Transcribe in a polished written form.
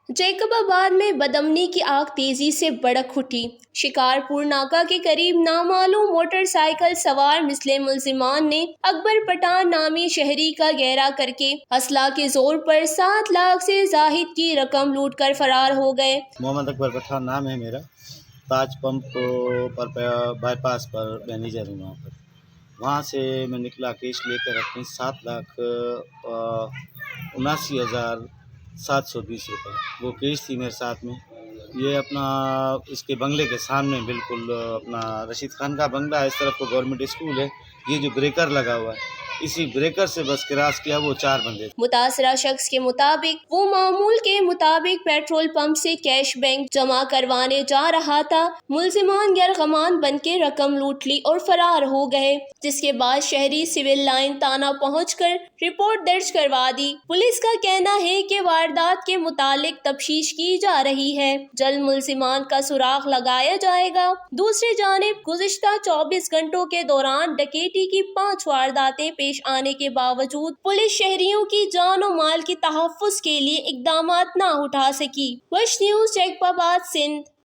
Jacob आबाद में बदअमनी की आग तेजी से भड़क उठी। शिकारपुर नाका के करीब नामालूम मोटरसाइकिल सवार मुस्लिम मुलजिमान ने अकबर पठान नामी शहरी का घेरा करके असला के जोर पर 7 लाख से जाहिद की रकम लूट कर फरार हो गए। मोहम्मद अकबर पठान नाम है मेरा। ताज पंप पर बाईपास पर मैनेजर हूँ। वहाँ से मैं निकला कैश लेकर अपने 7,79,720 रुपये, वो कैश थी मेरे साथ में। ये अपना इसके बंगले के सामने बिल्कुल अपना रशीद खान का बंगला है, इस तरफ को गवर्नमेंट स्कूल है। ये जो ब्रेकर लगा हुआ है, इसी ब्रेकर से बस क्रॉस किया, वो 4 बंदे। मुतासरा शख्स के मुताबिक वो मामूल के मुताबिक पेट्रोल पंप से कैश बैंक जमा करवाने जा रहा था। मुलजिमान गैरगमान बन के रकम लूट ली और फरार हो गए, जिसके बाद शहरी सिविल लाइन थाना पहुंचकर रिपोर्ट दर्ज करवा दी। पुलिस का कहना है कि वारदात के मुतालिक तफ्तीश की जा रही है, जल्द मुलजिमान का सुराग लगाया जाएगा। दूसरी जानिब गुज़िश्ता 24 घंटों के दौरान डकैती की 5 वारदातें पेश आने के बावजूद पुलिस शहरियों की जान और माल की तहफ़्फ़ुज़ के लिए इक़दामात न उठा सकी। वश न्यूज़ जैकबाबाद सिंध।